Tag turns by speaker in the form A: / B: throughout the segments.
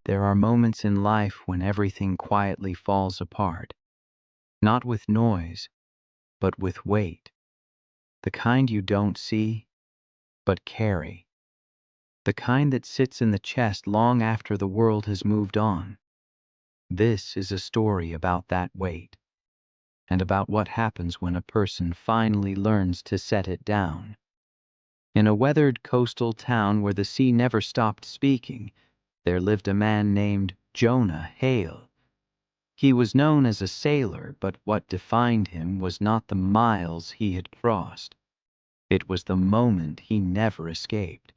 A: There are moments in life when everything quietly falls apart, not with noise, but with weight, the kind you don't see, but carry, the kind that sits in the chest long after the world has moved on. This is a story about that weight, and about what happens when a person finally learns to set it down. In a weathered coastal town where the sea never stopped speaking, there lived a man named Jonah Hale. He was known as a sailor, but what defined him was not the miles he had crossed. It was the moment he never escaped.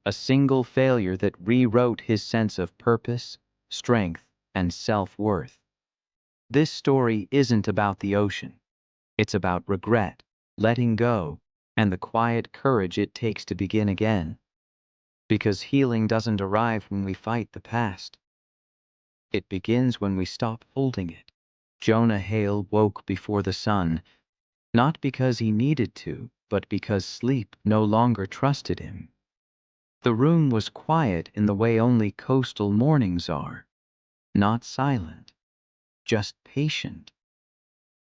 A: A single failure that rewrote his sense of purpose, strength, and self-worth. This story isn't about the ocean. It's about regret, letting go, and the quiet courage it takes to begin again. Because healing doesn't arrive when we fight the past. It begins when we stop holding it. Jonah Hale woke before the sun, not because he needed to, but because sleep no longer trusted him. The room was quiet in the way only coastal mornings are, not silent, just patient.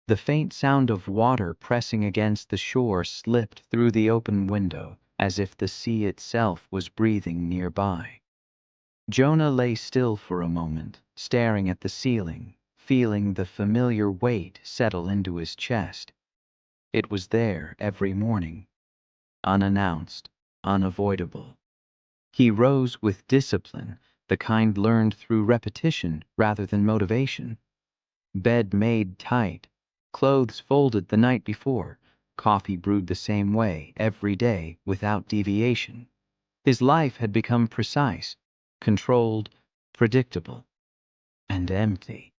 A: The faint sound of water pressing against the shore slipped through the open window, as if the sea itself was breathing nearby. Jonah lay still for a moment, staring at the ceiling, feeling the familiar weight settle into his chest. It was there every morning, unannounced, unavoidable. He rose with discipline, the kind learned through repetition rather than motivation. Bed made tight, clothes folded the night before, coffee brewed the same way every day without deviation. His life had become precise, controlled, predictable, and empty.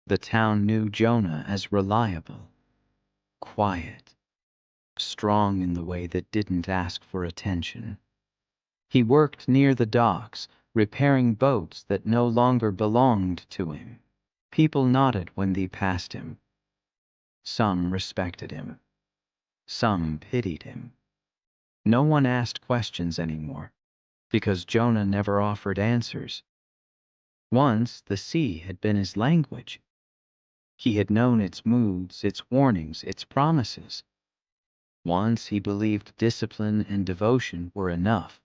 A: The town knew Jonah as reliable, quiet, strong in the way that didn't ask for attention. He worked near the docks, repairing boats that no longer belonged to him. People nodded when they passed him. Some respected him. Some pitied him. No one asked questions anymore, because Jonah never offered answers. Once the sea had been his language. He had known its moods, its warnings, its promises. Once he believed discipline and devotion were enough,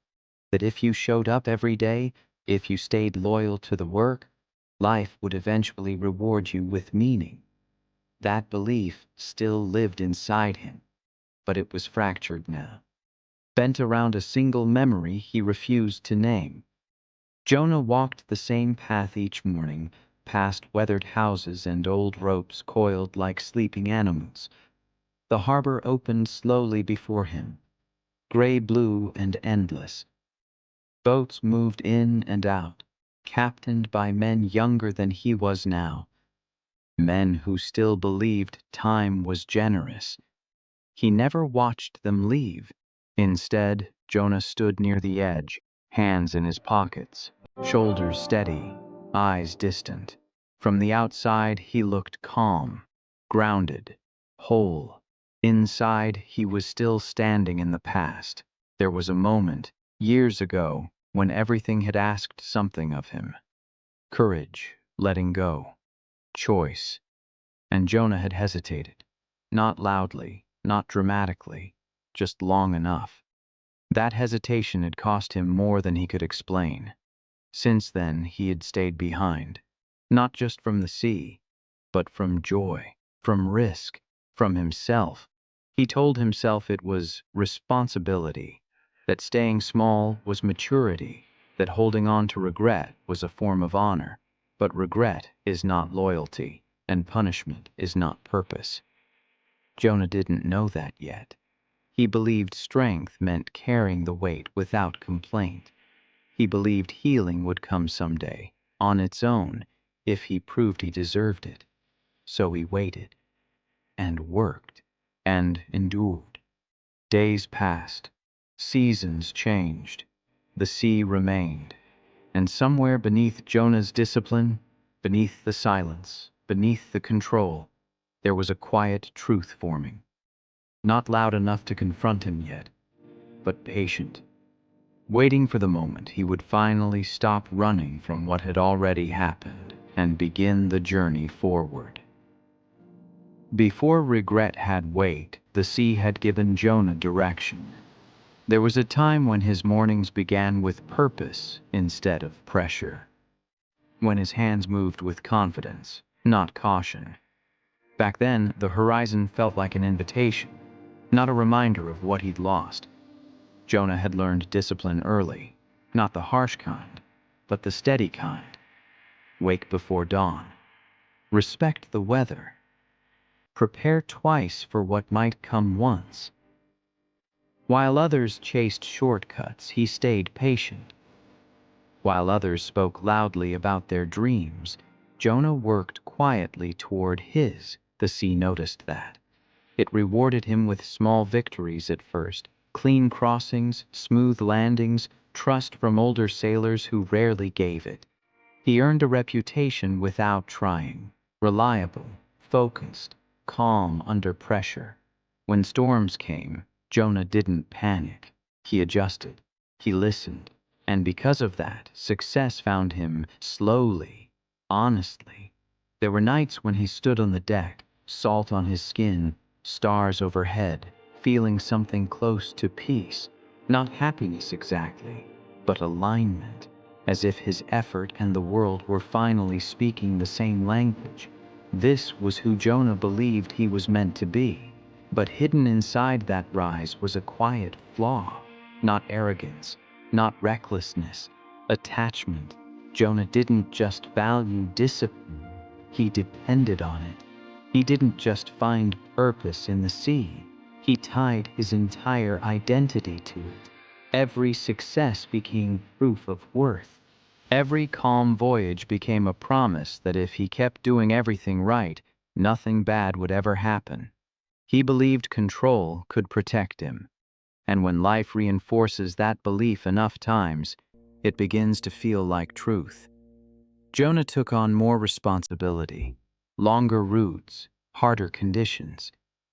A: that if you showed up every day, if you stayed loyal to the work, life would eventually reward you with meaning. That belief still lived inside him, but it was fractured now, bent around a single memory he refused to name. Jonah walked the same path each morning, past weathered houses and old ropes coiled like sleeping animals. The harbor opened slowly before him, gray-blue and endless. Boats moved in and out, captained by men younger than he was now, men who still believed time was generous. He never watched them leave. Instead, Jonah stood near the edge, hands in his pockets, shoulders steady, eyes distant. From the outside, he looked calm, grounded, whole. Inside, he was still standing in the past. There was a moment, years ago, when everything had asked something of him. Courage, letting go, choice. And Jonah had hesitated. Not loudly, not dramatically, just long enough. That hesitation had cost him more than he could explain. Since then, he had stayed behind. Not just from the sea, but from joy, from risk, from himself. He told himself it was responsibility, that staying small was maturity, that holding on to regret was a form of honor. But regret is not loyalty, and punishment is not purpose. Jonah didn't know that yet. He believed strength meant carrying the weight without complaint. He believed healing would come someday, on its own, if he proved he deserved it. So he waited, and worked, and endured. Days passed, seasons changed, the sea remained, and somewhere beneath Jonah's discipline, beneath the silence, beneath the control, there was a quiet truth forming. Not loud enough to confront him yet, but patient, waiting for the moment he would finally stop running from what had already happened and begin the journey forward. Before regret had weight, the sea had given Jonah direction. There was a time when his mornings began with purpose instead of pressure, when his hands moved with confidence, not caution. Back then, the horizon felt like an invitation, not a reminder of what he'd lost. Jonah had learned discipline early, not the harsh kind, but the steady kind. Wake before dawn. Respect the weather. Prepare twice for what might come once. While others chased shortcuts, he stayed patient. While others spoke loudly about their dreams, Jonah worked quietly toward his. The sea noticed that. It rewarded him with small victories at first: clean crossings, smooth landings, trust from older sailors who rarely gave it. He earned a reputation without trying: reliable, focused, calm under pressure. When storms came, Jonah didn't panic. He adjusted. He listened. And because of that, success found him slowly, honestly. There were nights when he stood on the deck, salt on his skin, stars overhead, feeling something close to peace. Not happiness exactly, but alignment, as if his effort and the world were finally speaking the same language. This was who Jonah believed he was meant to be. But hidden inside that rise was a quiet flaw: not arrogance, not recklessness, attachment. Jonah didn't just value discipline, he depended on it. He didn't just find purpose in the sea, he tied his entire identity to it. Every success became proof of worth. Every calm voyage became a promise that if he kept doing everything right, nothing bad would ever happen. He believed control could protect him. And when life reinforces that belief enough times, it begins to feel like truth. Jonah took on more responsibility, longer routes, harder conditions.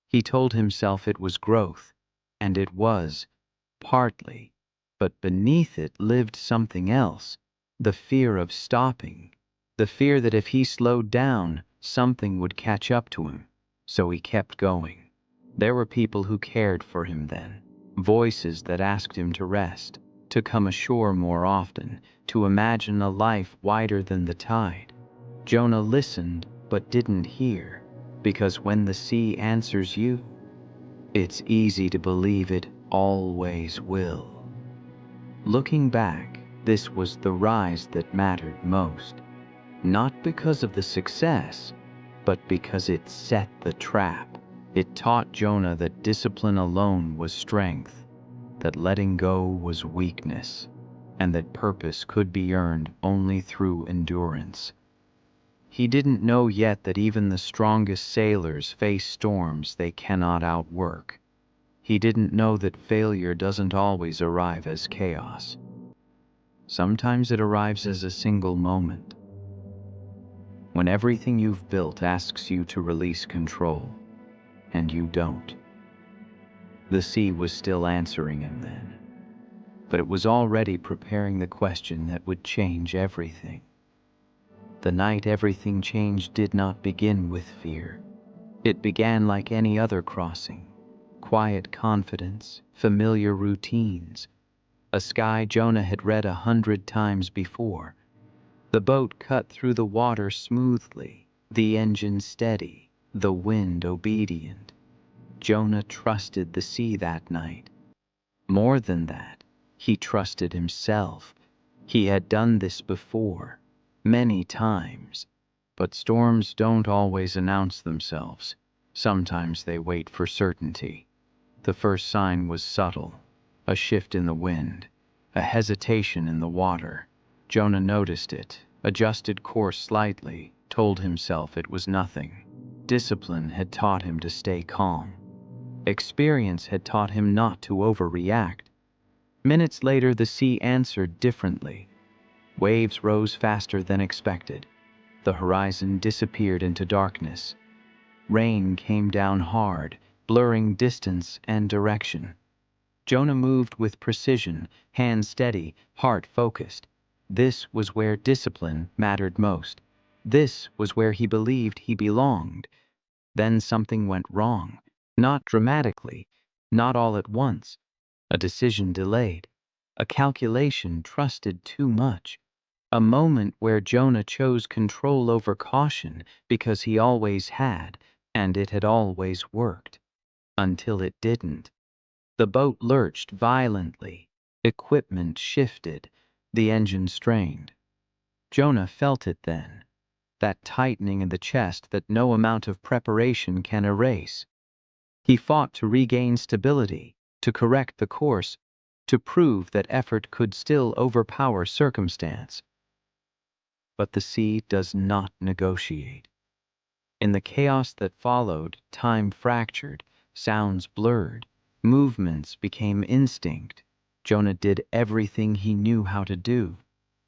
A: He told himself it was growth, and it was, partly. But beneath it lived something else: the fear of stopping, the fear that if he slowed down, something would catch up to him. So he kept going. There were people who cared for him then, voices that asked him to rest, to come ashore more often, to imagine a life wider than the tide. Jonah listened but didn't hear, because when the sea answers you, it's easy to believe it always will. Looking back, this was the rise that mattered most, not because of the success, but because it set the trap. It taught Jonah that discipline alone was strength, that letting go was weakness, and that purpose could be earned only through endurance. He didn't know yet that even the strongest sailors face storms they cannot outwork. He didn't know that failure doesn't always arrive as chaos. Sometimes it arrives as a single moment, when everything you've built asks you to release control, and you don't. The sea was still answering him then, but it was already preparing the question that would change everything. The night everything changed did not begin with fear. It began like any other crossing: quiet confidence, familiar routines, a sky Jonah had read 100 times before. The boat cut through the water smoothly, the engine steady, the wind obedient. Jonah trusted the sea that night. More than that, he trusted himself. He had done this before, many times. But storms don't always announce themselves. Sometimes they wait for certainty. The first sign was subtle: a shift in the wind, a hesitation in the water. Jonah noticed it, adjusted course slightly, told himself it was nothing. Discipline had taught him to stay calm. Experience had taught him not to overreact. Minutes later, the sea answered differently. Waves rose faster than expected. The horizon disappeared into darkness. Rain came down hard, blurring distance and direction. Jonah moved with precision, hands steady, heart focused. This was where discipline mattered most. This was where he believed he belonged. Then something went wrong. Not dramatically, not all at once. A decision delayed. A calculation trusted too much. A moment where Jonah chose control over caution because he always had, and it had always worked. Until it didn't. The boat lurched violently. Equipment shifted. The engine strained. Jonah felt it then. That tightening in the chest that no amount of preparation can erase. He fought to regain stability, to correct the course, to prove that effort could still overpower circumstance. But the sea does not negotiate. In the chaos that followed, time fractured, sounds blurred, movements became instinct. Jonah did everything he knew how to do,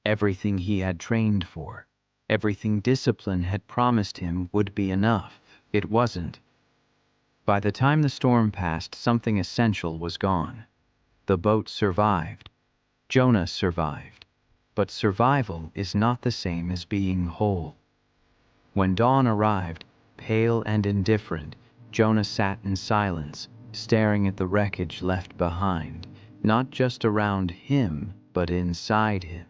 A: everything he had trained for, everything discipline had promised him would be enough. It wasn't. By the time the storm passed, something essential was gone. The boat survived. Jonah survived. But survival is not the same as being whole. When dawn arrived, pale and indifferent, Jonah sat in silence, staring at the wreckage left behind, not just around him, but inside him.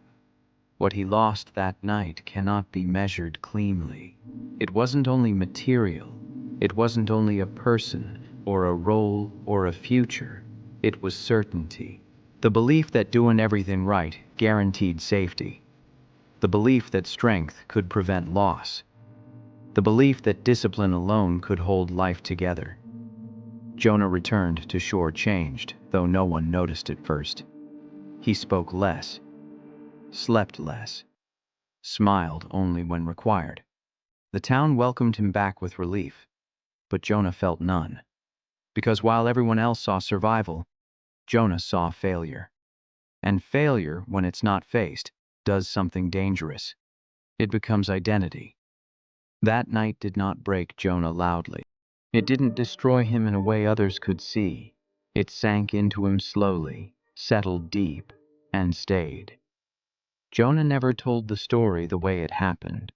A: What he lost that night cannot be measured cleanly. It wasn't only material. It wasn't only a person, or a role, or a future. It was certainty. The belief that doing everything right guaranteed safety. The belief that strength could prevent loss. The belief that discipline alone could hold life together. Jonah returned to shore changed, though no one noticed at first. He spoke less, slept less, smiled only when required. The town welcomed him back with relief, but Jonah felt none. Because while everyone else saw survival, Jonah saw failure. And failure, when it's not faced, does something dangerous. It becomes identity. That night did not break Jonah loudly. It didn't destroy him in a way others could see. It sank into him slowly, settled deep, and stayed. Jonah never told the story the way it happened.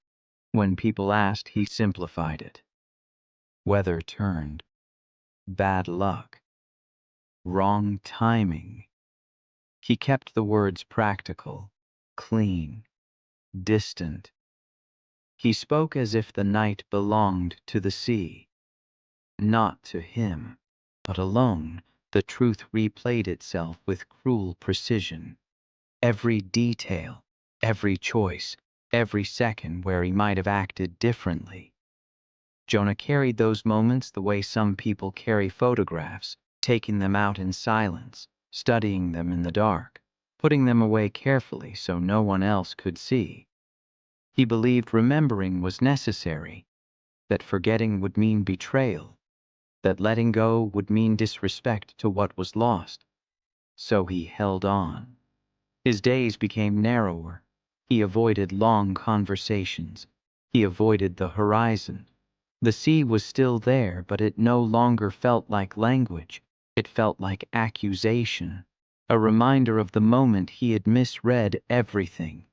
A: When people asked, he simplified it. Weather turned. Bad luck. Wrong timing. He kept the words practical, clean, distant. He spoke as if the night belonged to the sea. Not to him, but alone, the truth replayed itself with cruel precision. Every detail, every choice, every second where he might have acted differently. Jonah carried those moments the way some people carry photographs, taking them out in silence, studying them in the dark, putting them away carefully so no one else could see. He believed remembering was necessary, that forgetting would mean betrayal, that letting go would mean disrespect to what was lost. So he held on. His days became narrower. He avoided long conversations. He avoided the horizon. The sea was still there, but it no longer felt like language. It felt like accusation, a reminder of the moment he had misread everything.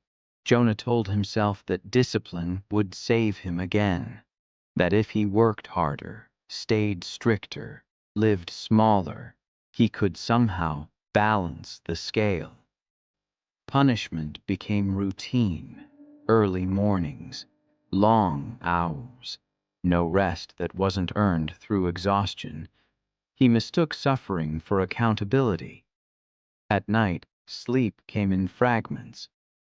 A: Jonah told himself that discipline would save him again, that if he worked harder, stayed stricter, lived smaller, he could somehow balance the scale. Punishment became routine. Early mornings, long hours, no rest that wasn't earned through exhaustion. He mistook suffering for accountability. At night, sleep came in fragments.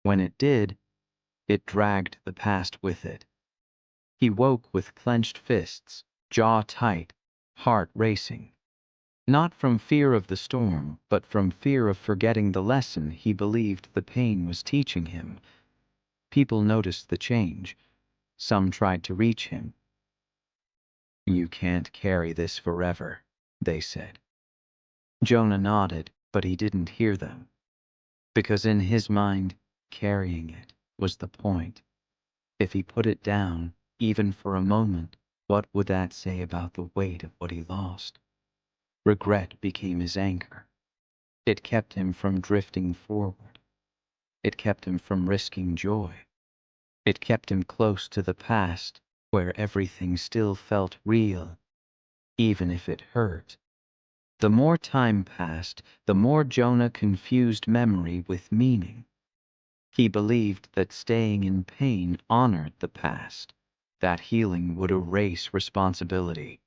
A: When it did, it dragged the past with it. He woke with clenched fists, jaw tight, heart racing. Not from fear of the storm, but from fear of forgetting the lesson he believed the pain was teaching him. People noticed the change. Some tried to reach him. "You can't carry this forever," they said. Jonah nodded, but he didn't hear them. Because in his mind, carrying it was the point. If he put it down, even for a moment, what would that say about the weight of what he lost? Regret became his anchor. It kept him from drifting forward. It kept him from risking joy. It kept him close to the past, where everything still felt real, even if it hurt. The more time passed, the more Jonah confused memory with meaning. He believed that staying in pain honored the past, that healing would erase responsibility,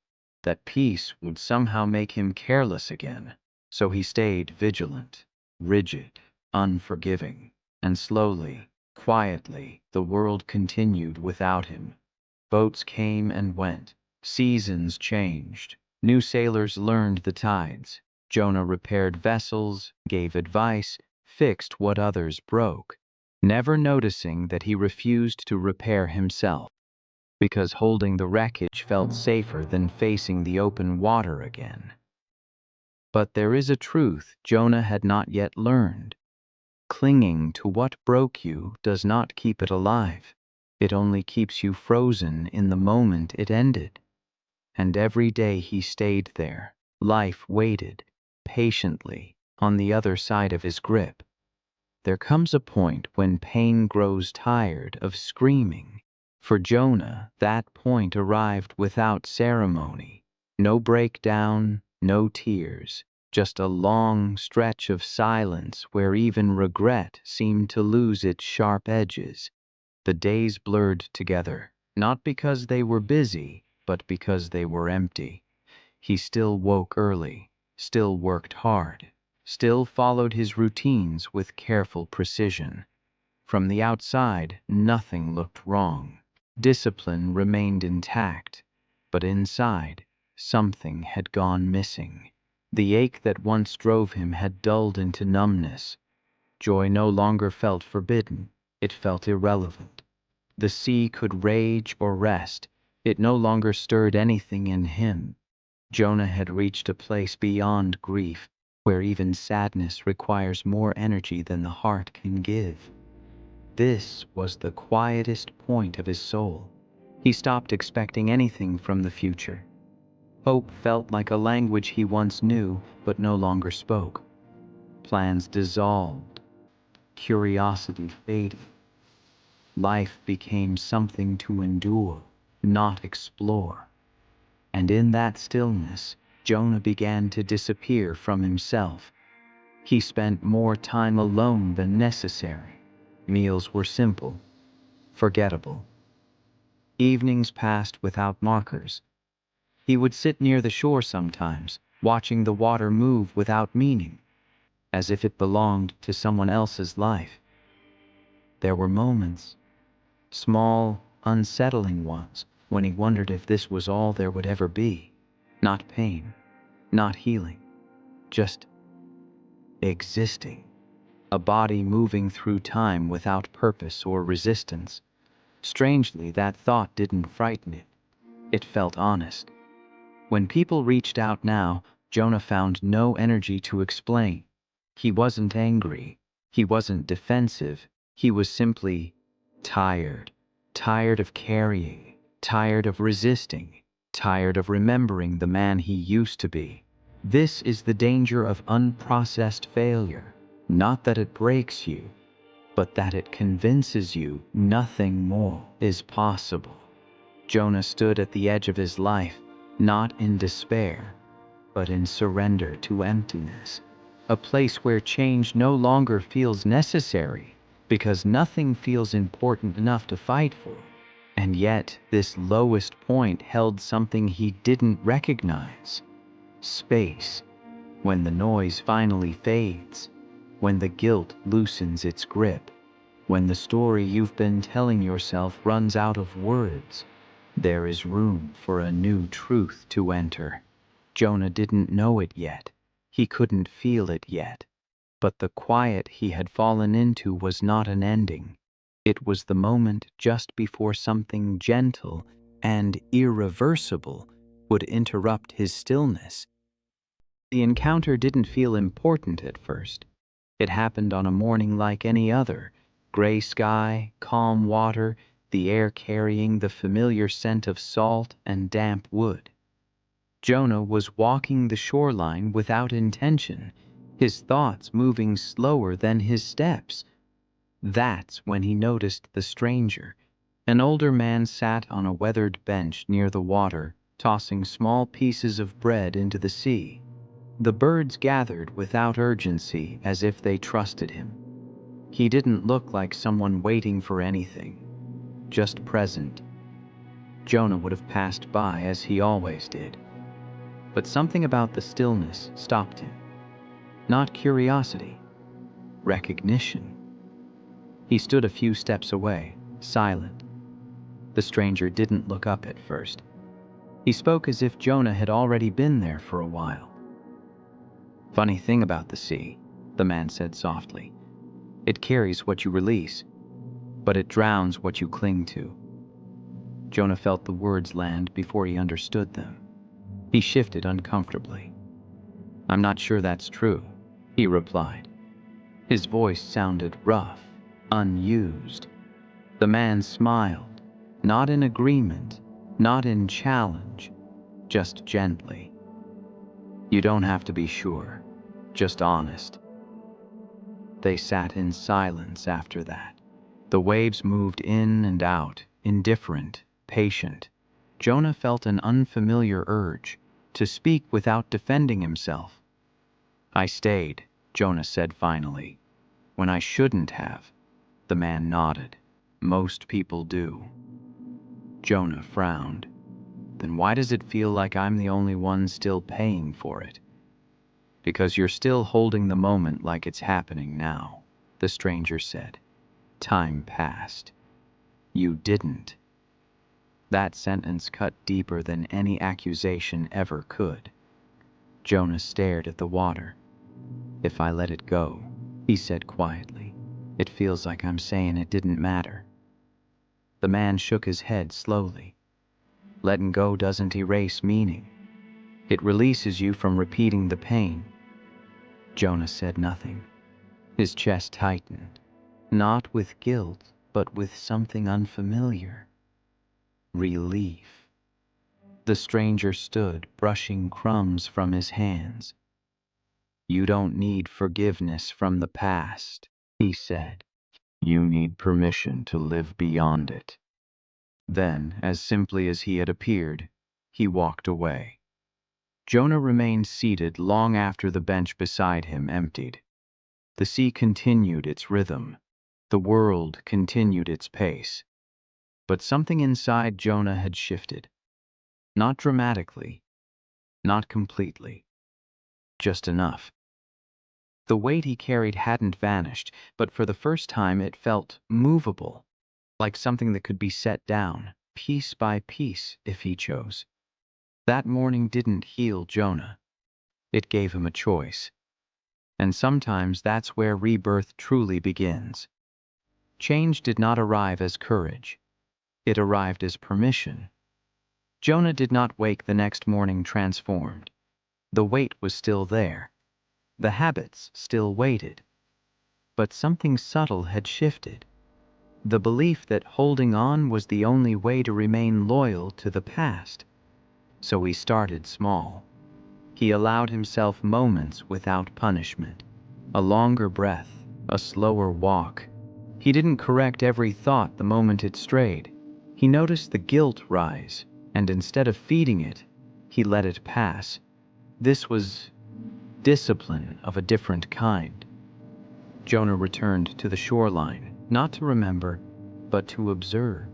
A: that peace would somehow make him careless again. So he stayed vigilant, rigid, unforgiving, and slowly, quietly, the world continued without him. Boats came and went, seasons changed, new sailors learned the tides. Jonah repaired vessels, gave advice, fixed what others broke, never noticing that he refused to repair himself, because holding the wreckage felt safer than facing the open water again. But there is a truth Jonah had not yet learned. Clinging to what broke you does not keep it alive. It only keeps you frozen in the moment it ended. And every day he stayed there, life waited, patiently, on the other side of his grip. There comes a point when pain grows tired of screaming. For Jonah, that point arrived without ceremony. No breakdown, no tears, just a long stretch of silence where even regret seemed to lose its sharp edges. The days blurred together, not because they were busy, but because they were empty. He still woke early, still worked hard, still followed his routines with careful precision. From the outside, nothing looked wrong. Discipline remained intact, but inside, something had gone missing. The ache that once drove him had dulled into numbness. Joy no longer felt forbidden, it felt irrelevant. The sea could rage or rest, it no longer stirred anything in him. Jonah had reached a place beyond grief, where even sadness requires more energy than the heart can give. This was the quietest point of his soul. He stopped expecting anything from the future. Hope felt like a language he once knew but no longer spoke. Plans dissolved. Curiosity faded. Life became something to endure, not explore. And in that stillness, Jonah began to disappear from himself. He spent more time alone than necessary. Meals were simple, forgettable. Evenings passed without markers. He would sit near the shore sometimes, watching the water move without meaning, as if it belonged to someone else's life. There were moments, small, unsettling ones, when he wondered if this was all there would ever be. Not pain, not healing, just existing. A body moving through time without purpose or resistance. Strangely, that thought didn't frighten it. It felt honest. When people reached out now, Jonah found no energy to explain. He wasn't angry. He wasn't defensive. He was simply tired. Tired of carrying. Tired of resisting. Tired of remembering the man he used to be. This is the danger of unprocessed failure. Not that it breaks you, but that it convinces you nothing more is possible. Jonah stood at the edge of his life, not in despair, but in surrender to emptiness. A place where change no longer feels necessary, because nothing feels important enough to fight for. And yet, this lowest point held something he didn't recognize. Space. When the noise finally fades, when the guilt loosens its grip, when the story you've been telling yourself runs out of words, there is room for a new truth to enter. Jonah didn't know it yet. He couldn't feel it yet. But the quiet he had fallen into was not an ending. It was the moment just before something gentle and irreversible would interrupt his stillness. The encounter didn't feel important at first. It happened on a morning like any other. Gray sky, calm water, the air carrying the familiar scent of salt and damp wood. Jonah was walking the shoreline without intention. his thoughts moving slower than his steps. That's when he noticed the stranger. An older man sat on a weathered bench near the water, tossing small pieces of bread into the sea. The birds gathered without urgency, as if they trusted him. He didn't look like someone waiting for anything, just present. Jonah would have passed by as he always did. But something about the stillness stopped him. Not curiosity, recognition. He stood a few steps away, silent. The stranger didn't look up at first. He spoke as if Jonah had already been there for a while. "Funny thing about the sea," the man said softly. "It carries what you release, but it drowns what you cling to." Jonah felt the words land before he understood them. He shifted uncomfortably. "I'm not sure that's true," he replied. His voice sounded rough, unused. The man smiled, not in agreement, not in challenge, just gently. "You don't have to be sure, just honest." They sat in silence after that. The waves moved in and out, indifferent, patient. Jonah felt an unfamiliar urge to speak without defending himself. "I stayed," Jonah said finally, "when I shouldn't have." The man nodded. "Most people do." Jonah frowned. "Then why does it feel like I'm the only one still paying for it?" "Because you're still holding the moment like it's happening now," the stranger said. "Time passed. You didn't." That sentence cut deeper than any accusation ever could. Jonah stared at the water. "If I let it go," he said quietly, "it feels like I'm saying it didn't matter." The man shook his head slowly. "Letting go doesn't erase meaning. It releases you from repeating the pain." Jonah said nothing. His chest tightened, not with guilt, but with something unfamiliar. Relief. The stranger stood, brushing crumbs from his hands. "You don't need forgiveness from the past," he said. "You need permission to live beyond it." Then, as simply as he had appeared, he walked away. Jonah remained seated long after the bench beside him emptied. The sea continued its rhythm. The world continued its pace. But something inside Jonah had shifted. Not dramatically, not completely, just enough. The weight he carried hadn't vanished, but for the first time it felt movable, like something that could be set down, piece by piece, if he chose. That morning didn't heal Jonah. It gave him a choice. And sometimes that's where rebirth truly begins. Change did not arrive as courage. It arrived as permission. Jonah did not wake the next morning transformed. The weight was still there. The habits still waited. But something subtle had shifted. The belief that holding on was the only way to remain loyal to the past. So he started small. He allowed himself moments without punishment. A longer breath, a slower walk. He didn't correct every thought the moment it strayed. He noticed the guilt rise, and instead of feeding it, he let it pass. This was discipline of a different kind. Jonah returned to the shoreline, not to remember, but to observe.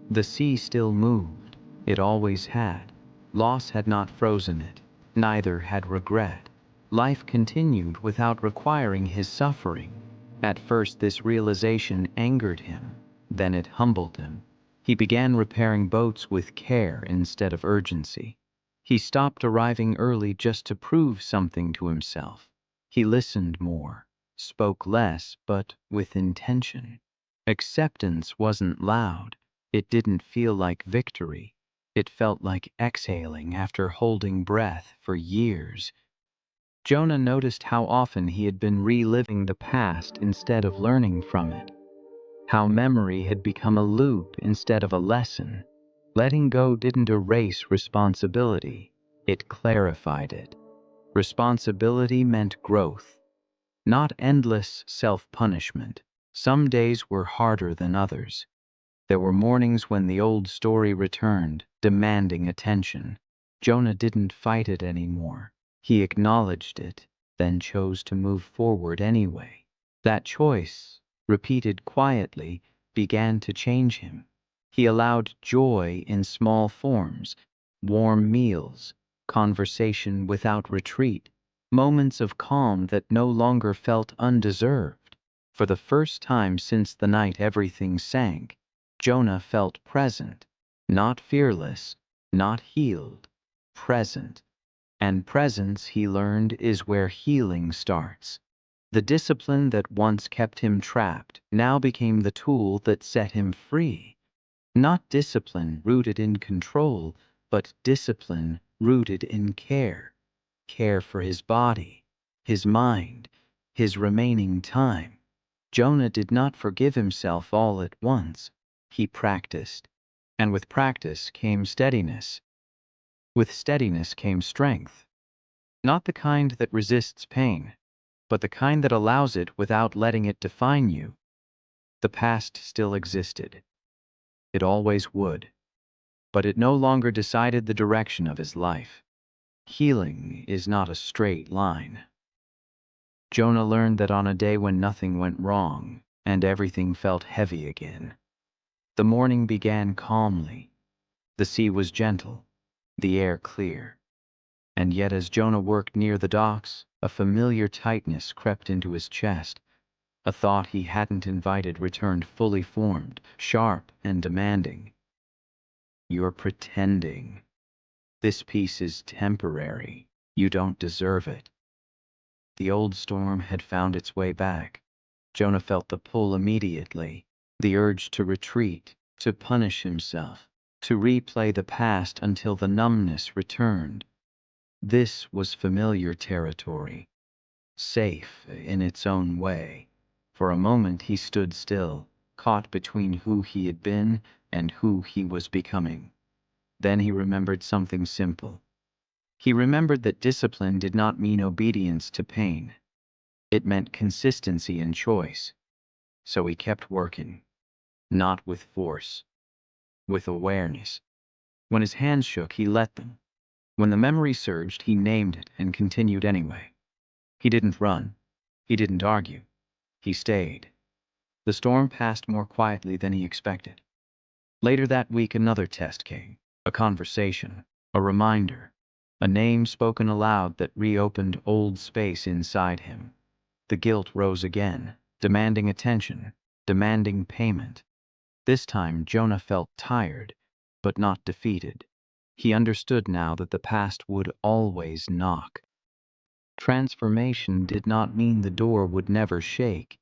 A: The sea still moved. It always had. Loss had not frozen it. Neither had regret. Life continued without requiring his suffering. At first this realization angered him. Then it humbled him. He began repairing boats with care instead of urgency. He stopped arriving early just to prove something to himself. He listened more, spoke less, but with intention. Acceptance wasn't loud. It didn't feel like victory. It felt like exhaling after holding breath for years. Jonah noticed how often he had been reliving the past instead of learning from it. How memory had become a loop instead of a lesson. Letting go didn't erase responsibility. It clarified it. Responsibility meant growth, not endless self-punishment. Some days were harder than others. There were mornings when the old story returned, demanding attention. Jonah didn't fight it anymore. He acknowledged it, then chose to move forward anyway. That choice, repeated quietly, began to change him. He allowed joy in small forms, warm meals, conversation without retreat, moments of calm that no longer felt undeserved. For the first time since the night everything sank, Jonah felt present, not fearless, not healed, present. And presence, he learned, is where healing starts. The discipline that once kept him trapped now became the tool that set him free. Not discipline rooted in control, but discipline rooted in care. Care for his body, his mind, his remaining time. Jonah did not forgive himself all at once. He practiced. And with practice came steadiness. With steadiness came strength. Not the kind that resists pain, but the kind that allows it without letting it define you. The past still existed. It always would. But it no longer decided the direction of his life. Healing is not a straight line. Jonah learned that on a day when nothing went wrong and everything felt heavy again. The morning began calmly. The sea was gentle, the air clear. And yet as Jonah worked near the docks, a familiar tightness crept into his chest. A thought he hadn't invited returned fully formed, sharp and demanding. You're pretending. This peace is temporary. You don't deserve it. The old storm had found its way back. Jonah felt the pull immediately, the urge to retreat, to punish himself, to replay the past until the numbness returned. This was familiar territory, safe in its own way. For a moment he stood still, caught between who he had been and who he was becoming. Then he remembered something simple. He remembered that discipline did not mean obedience to pain. It meant consistency in choice. So he kept working, not with force, with awareness. When his hands shook, he let them. When the memory surged, he named it and continued anyway. He didn't run. He didn't argue. He stayed. The storm passed more quietly than he expected. Later that week, another test came. A conversation, a reminder, a name spoken aloud that reopened old space inside him. The guilt rose again, demanding attention, demanding payment. This time Jonah felt tired, but not defeated. He understood now that the past would always knock. Transformation did not mean the door would never shake.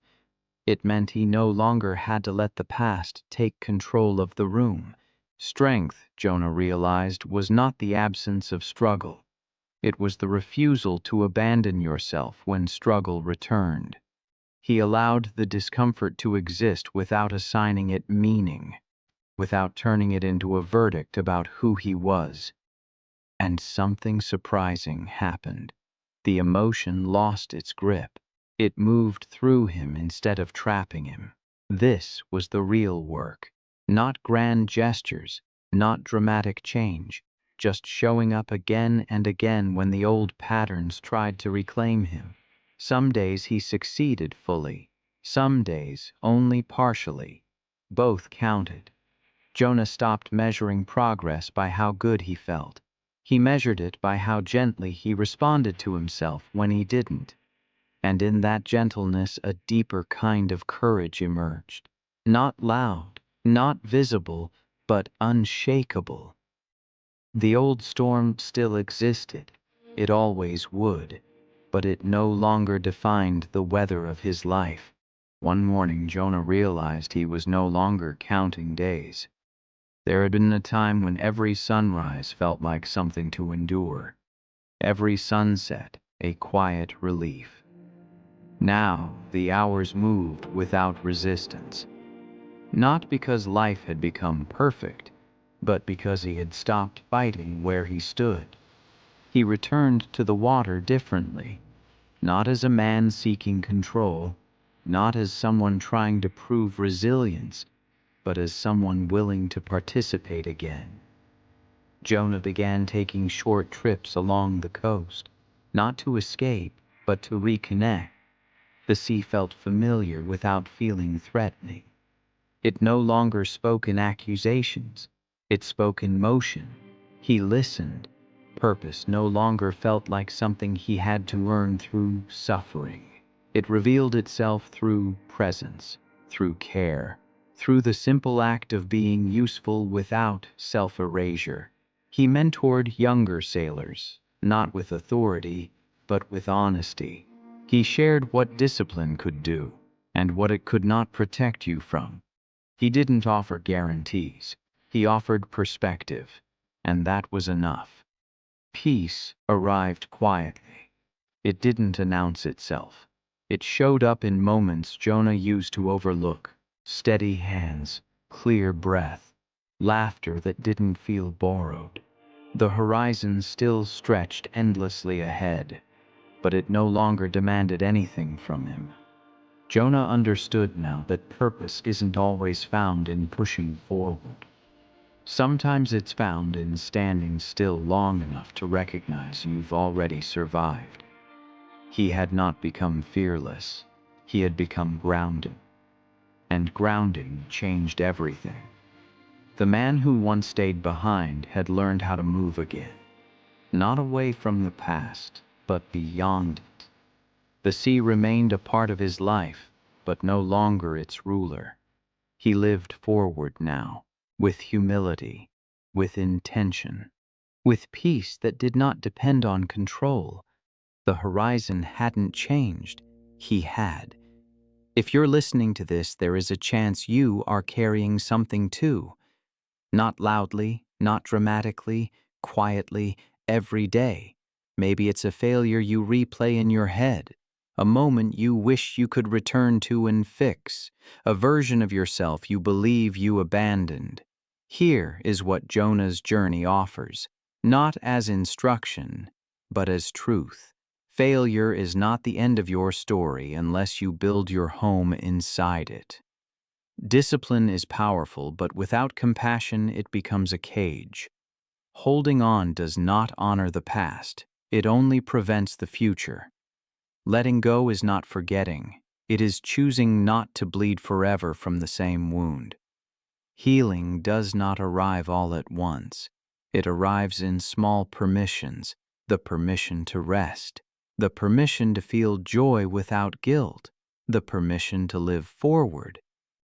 A: It meant he no longer had to let the past take control of the room. Strength, Jonah realized, was not the absence of struggle. It was the refusal to abandon yourself when struggle returned. He allowed the discomfort to exist without assigning it meaning, without turning it into a verdict about who he was. And something surprising happened. The emotion lost its grip. It moved through him instead of trapping him. This was the real work. Not grand gestures, not dramatic change, just showing up again and again when the old patterns tried to reclaim him. Some days he succeeded fully, some days only partially. Both counted. Jonah stopped measuring progress by how good he felt. He measured it by how gently he responded to himself when he didn't. And in that gentleness a deeper kind of courage emerged. Not loud, not visible, but unshakable. The old storm still existed. It always would. But it no longer defined the weather of his life. One morning Jonah realized he was no longer counting days. There had been a time when every sunrise felt like something to endure. Every sunset a quiet relief. Now the hours moved without resistance. Not because life had become perfect, but because he had stopped fighting where he stood. He returned to the water differently, not as a man seeking control, not as someone trying to prove resilience, but as someone willing to participate again. Jonah began taking short trips along the coast, not to escape, but to reconnect. The sea felt familiar without feeling threatening. It no longer spoke in accusations, it spoke in motion. He listened. Purpose no longer felt like something he had to earn through suffering. It revealed itself through presence, through care, through the simple act of being useful without self-erasure. He mentored younger sailors, not with authority, but with honesty. He shared what discipline could do and what it could not protect you from. He didn't offer guarantees. He offered perspective, and that was enough. Peace arrived quietly. It didn't announce itself. It showed up in moments Jonah used to overlook: steady hands, clear breath, laughter that didn't feel borrowed. The horizon still stretched endlessly ahead, but it no longer demanded anything from him. Jonah understood now that purpose isn't always found in pushing forward. Sometimes it's found in standing still long enough to recognize you've already survived. He had not become fearless. He had become grounded. And grounding changed everything. The man who once stayed behind had learned how to move again. Not away from the past, but beyond it. The sea remained a part of his life, but no longer its ruler. He lived forward now, with humility, with intention, with peace that did not depend on control. The horizon hadn't changed. He had. If you're listening to this, there is a chance you are carrying something too. Not loudly, not dramatically, quietly, every day. Maybe it's a failure you replay in your head, a moment you wish you could return to and fix, a version of yourself you believe you abandoned. Here is what Jonah's journey offers, not as instruction, but as truth. Failure is not the end of your story unless you build your home inside it. Discipline is powerful, but without compassion it becomes a cage. Holding on does not honor the past, it only prevents the future. Letting go is not forgetting, it is choosing not to bleed forever from the same wound. Healing does not arrive all at once. It arrives in small permissions: the permission to rest, the permission to feel joy without guilt, the permission to live forward.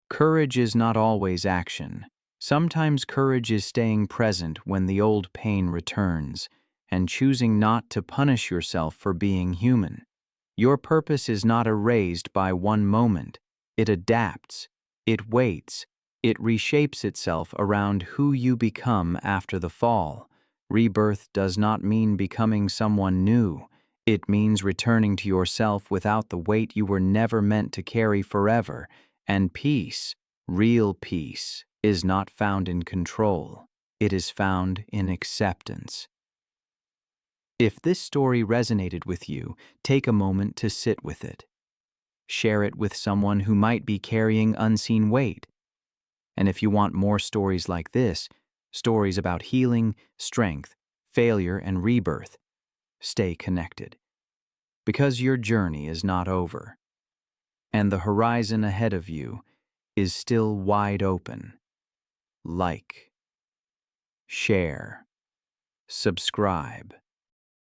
A: Courage is not always action. Sometimes courage is staying present when the old pain returns and choosing not to punish yourself for being human. Your purpose is not erased by one moment. It adapts, it waits, it reshapes itself around who you become after the fall. Rebirth does not mean becoming someone new. It means returning to yourself without the weight you were never meant to carry forever. And peace, real peace, is not found in control. It is found in acceptance. If this story resonated with you, take a moment to sit with it. Share it with someone who might be carrying unseen weight. And if you want more stories like this, stories about healing, strength, failure, and rebirth, stay connected. Because your journey is not over, and the horizon ahead of you is still wide open. Like, share, subscribe.